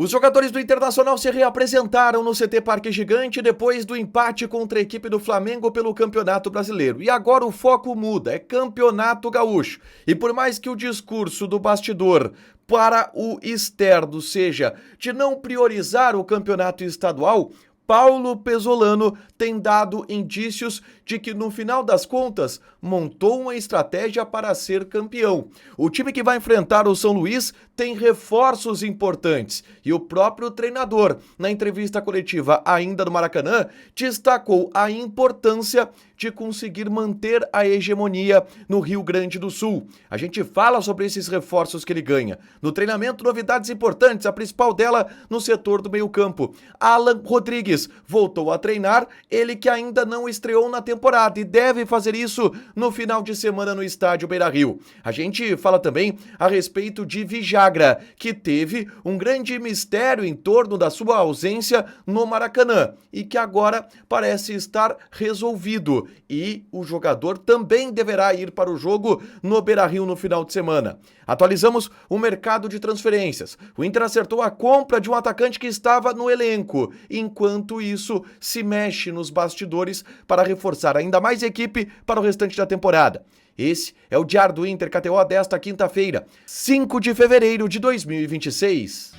Os jogadores do Internacional se reapresentaram no CT Parque Gigante depois do empate contra a equipe do Flamengo pelo Campeonato Brasileiro. E agora o foco muda, é Campeonato Gaúcho. E por mais que o discurso do bastidor para o externo seja de não priorizar o campeonato estadual, Paulo Pesolano tem dado indícios de que, no final das contas, montou uma estratégia para ser campeão. O time que vai enfrentar o São Luís tem reforços importantes e o próprio treinador, na entrevista coletiva ainda no Maracanã, destacou a importância de conseguir manter a hegemonia no Rio Grande do Sul. A gente fala sobre esses reforços que ele ganha. No treinamento, novidades importantes, a principal dela no setor do meio-campo. Alan Rodrigues voltou a treinar, ele que ainda não estreou na temporada e deve fazer isso no final de semana no estádio Beira-Rio. A gente fala também a respeito de Vijagra, que teve um grande mistério em torno da sua ausência no Maracanã e que agora parece estar resolvido. E o jogador também deverá ir para o jogo no Beira-Rio no final de semana. Atualizamos o mercado de transferências. O Inter acertou a compra de um atacante que estava no elenco. Enquanto isso, se mexe nos bastidores para reforçar ainda mais a equipe para o restante da temporada. Esse é o Diário do Inter KTO desta quinta-feira, 5 de fevereiro de 2026.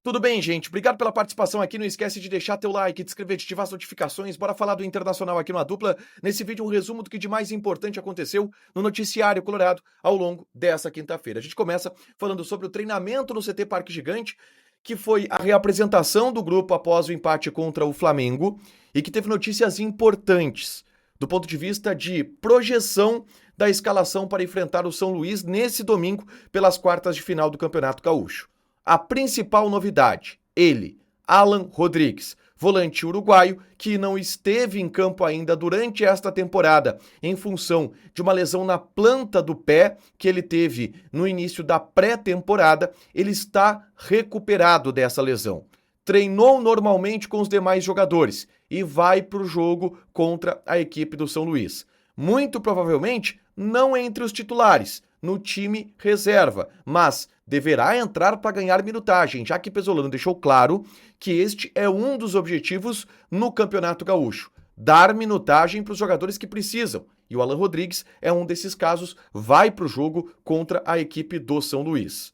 Tudo bem, gente? Obrigado pela participação aqui. Não esquece de deixar teu like, de inscrever, de ativar as notificações. Bora falar do Internacional aqui numa dupla. Nesse vídeo, um resumo do que de mais importante aconteceu no noticiário colorado ao longo dessa quinta-feira. A gente começa falando sobre o treinamento no CT Parque Gigante, que foi a reapresentação do grupo após o empate contra o Flamengo e que teve notícias importantes do ponto de vista de projeção da escalação para enfrentar o São Luís nesse domingo pelas quartas de final do Campeonato Gaúcho. A principal novidade, ele, Alan Rodrigues, volante uruguaio, que não esteve em campo ainda durante esta temporada em função de uma lesão na planta do pé que ele teve no início da pré-temporada, ele está recuperado dessa lesão. Treinou normalmente com os demais jogadores e vai para o jogo contra a equipe do São Luís. Muito provavelmente não entre os titulares, no time reserva, mas deverá entrar para ganhar minutagem, já que Pesolano deixou claro que este é um dos objetivos no Campeonato Gaúcho, dar minutagem para os jogadores que precisam. E o Alan Rodrigues é um desses casos, vai para o jogo contra a equipe do São Luís.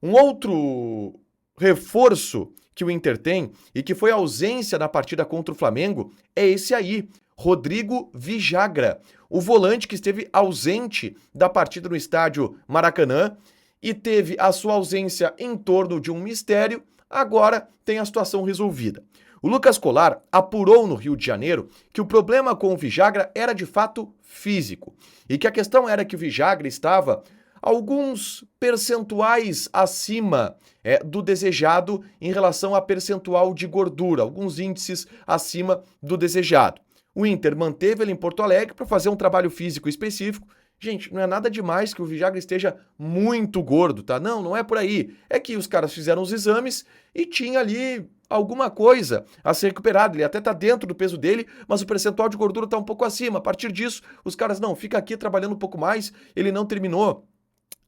Um outro reforço que o Inter tem e que foi ausência na partida contra o Flamengo é esse aí, Rodrigo Vijagra, o volante que esteve ausente da partida no estádio Maracanã e teve a sua ausência em torno de um mistério, agora tem a situação resolvida. O Lucas Colar apurou no Rio de Janeiro que o problema com o Vijagra era de fato físico e que a questão era que o Vijagra estava alguns percentuais acima do desejado em relação a percentual de gordura, alguns índices acima do desejado. O Inter manteve ele em Porto Alegre para fazer um trabalho físico específico. Gente, não é nada demais que o Vijagra esteja muito gordo, tá? Não, não é por aí. É que os caras fizeram os exames e tinha ali alguma coisa a ser recuperada. Ele até tá dentro do peso dele, mas o percentual de gordura tá um pouco acima. A partir disso, os caras, não, fica aqui trabalhando um pouco mais. Ele não terminou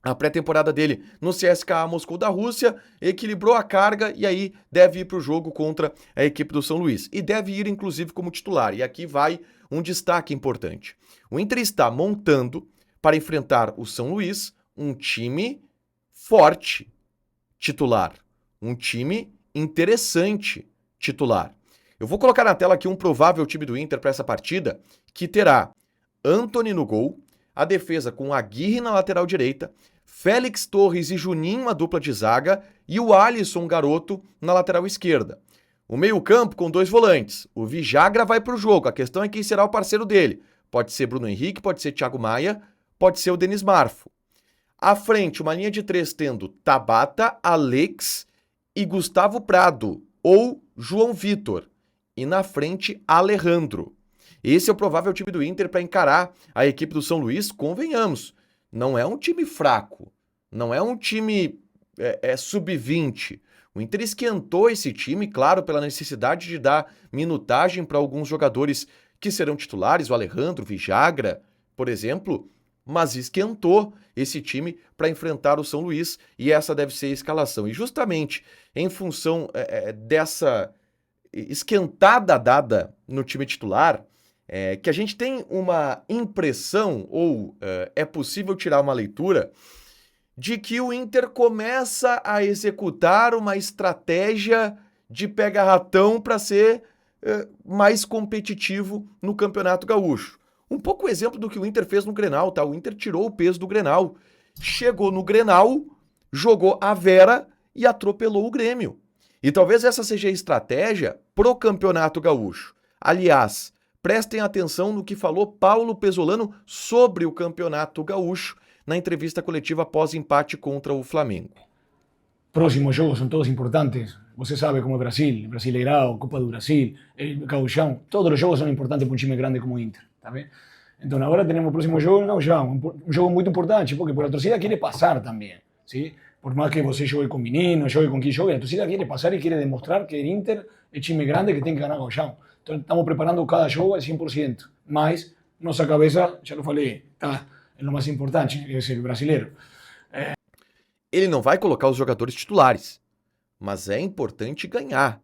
a pré-temporada dele no CSKA Moscou da Rússia, equilibrou a carga e aí deve ir para o jogo contra a equipe do São Luís. E deve ir, inclusive, como titular. E aqui vai um destaque importante. O Inter está montando, para enfrentar o São Luís, um time forte titular. Um time interessante titular. Eu vou colocar na tela aqui um provável time do Inter para essa partida, que terá Antony no gol, a defesa com Aguirre na lateral direita, Félix Torres e Juninho, a dupla de zaga, e o Alisson Garoto na lateral esquerda. O meio-campo com dois volantes. O Vijagra vai para o jogo, a questão é quem será o parceiro dele. Pode ser Bruno Henrique, pode ser Thiago Maia, pode ser o Denis Marfo. À frente, uma linha de três tendo Tabata, Alex e Gustavo Prado, ou João Vitor. E na frente, Alejandro. Esse é o provável time do Inter para encarar a equipe do São Luís, convenhamos. Não é um time fraco, não é um time sub-20. O Inter esquentou esse time, claro, pela necessidade de dar minutagem para alguns jogadores que serão titulares, o Alejandro, o Vijagra, por exemplo, mas esquentou esse time para enfrentar o São Luís e essa deve ser a escalação. E justamente em função dessa esquentada dada no time titular, que a gente tem uma impressão, ou é possível tirar uma leitura, de que o Inter começa a executar uma estratégia de pega-ratão para ser mais competitivo no Campeonato Gaúcho. Um pouco o exemplo do que o Inter fez no Grenal, tá? O Inter tirou o peso do Grenal, chegou no Grenal, jogou a Vera e atropelou o Grêmio. E talvez essa seja a estratégia pro Campeonato Gaúcho. Aliás, prestem atenção no que falou Paulo Pesolano sobre o Campeonato Gaúcho na entrevista coletiva após empate contra o Flamengo. Próximos jogos são todos importantes. Você sabe como é Brasil, Brasileirão, Copa do Brasil, Gauchão. Todos os jogos são importantes para um time grande como o Inter. Tá bem? Então agora temos o próximo jogo no Gauchão. Um jogo muito importante, porque a torcida quer passar também. ¿Sí? Por mais que você jogue com menino, jogue com quem jogue, a torcida quer passar e quer demonstrar que o Inter é time grande que tem que ganhar o Gauchão. Então estamos preparando cada jogo al 100%. Mas nossa cabeça, já lo falei, tá, é o mais importante, é ser brasileiro. Ele não vai colocar os jogadores titulares, mas é importante ganhar.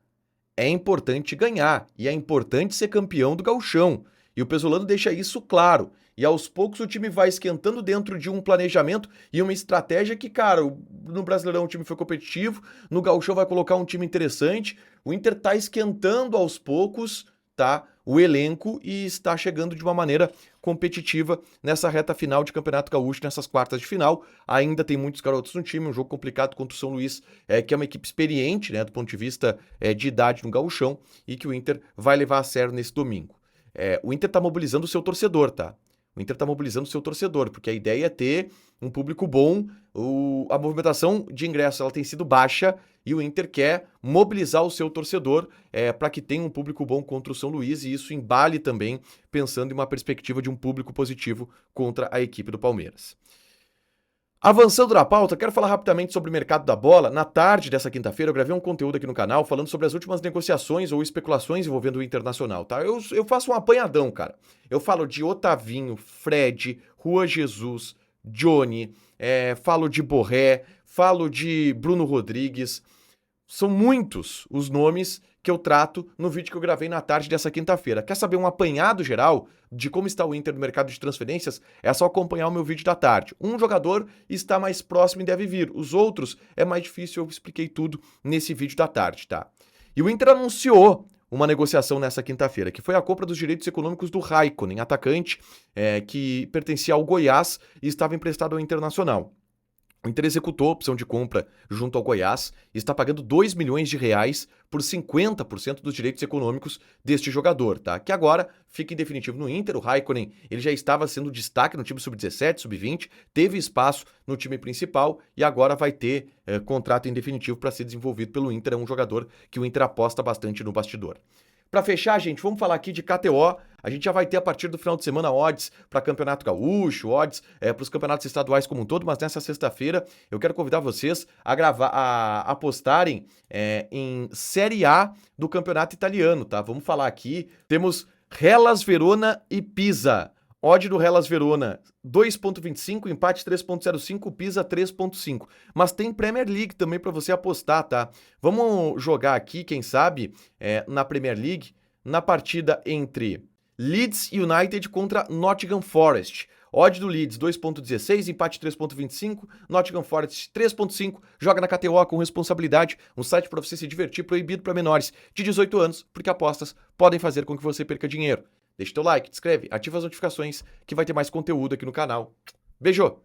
É importante ganhar e é importante ser campeão do Gauchão. E o Pesolano deixa isso claro. E aos poucos o time vai esquentando dentro de um planejamento e uma estratégia que, cara, no Brasileirão o time foi competitivo, no Gauchão vai colocar um time interessante. O Inter tá esquentando aos poucos, tá, o elenco e está chegando de uma maneira competitiva nessa reta final de Campeonato Gaúcho, nessas quartas de final. Ainda tem muitos garotos no time, um jogo complicado contra o São Luís, que é uma equipe experiente, né, do ponto de vista de idade no Gauchão, e que o Inter vai levar a sério nesse domingo. O Inter tá mobilizando o seu torcedor, tá? O Inter tá mobilizando o seu torcedor, porque a ideia é ter um público bom. A movimentação de ingressos ela tem sido baixa e o Inter quer mobilizar o seu torcedor para que tenha um público bom contra o São Luís e isso embale também pensando em uma perspectiva de um público positivo contra a equipe do Palmeiras. Avançando na pauta, quero falar rapidamente sobre o mercado da bola. Na tarde dessa quinta-feira eu gravei um conteúdo aqui no canal falando sobre as últimas negociações ou especulações envolvendo o Internacional, tá? Eu faço um apanhadão, cara. Eu falo de Otavinho, Fred, Juan Jesus, Johnny, falo de Borré, falo de Bruno Rodrigues. São muitos os nomes que eu trato no vídeo que eu gravei na tarde dessa quinta-feira. Quer saber um apanhado geral de como está o Inter no mercado de transferências? É só acompanhar o meu vídeo da tarde. Um jogador está mais próximo e deve vir. Os outros é mais difícil, eu expliquei tudo nesse vídeo da tarde, tá? E o Inter anunciou uma negociação nessa quinta-feira, que foi a compra dos direitos econômicos do Raikkonen, atacante que pertencia ao Goiás e estava emprestado ao Internacional. O Inter executou a opção de compra junto ao Goiás e está pagando R$2 milhões por 50% dos direitos econômicos deste jogador, tá? Que agora fica em definitivo no Inter. O Raikkonen, ele já estava sendo destaque no time sub-17, sub-20, teve espaço no time principal e agora vai ter contrato em definitivo para ser desenvolvido pelo Inter. É um jogador que o Inter aposta bastante no bastidor. Para fechar, gente, vamos falar aqui de KTO. A gente já vai ter a partir do final de semana odds para Campeonato Gaúcho, odds para os campeonatos estaduais como um todo, mas nessa sexta-feira eu quero convidar vocês a apostarem em Série A do Campeonato Italiano, tá? Vamos falar aqui, temos Hellas Verona e Pisa. Odd do Hellas Verona 2.25, empate 3.05, Pisa 3.5. Mas tem Premier League também para você apostar, tá? Vamos jogar aqui, quem sabe, na Premier League, na partida entre Leeds United contra Nottingham Forest. Odd do Leeds 2.16, empate 3.25, Nottingham Forest 3.5. Joga na KTO com responsabilidade, um site para você se divertir, proibido para menores de 18 anos, porque apostas podem fazer com que você perca dinheiro. Deixa teu like, te inscreve, ativa as notificações que vai ter mais conteúdo aqui no canal. Beijo!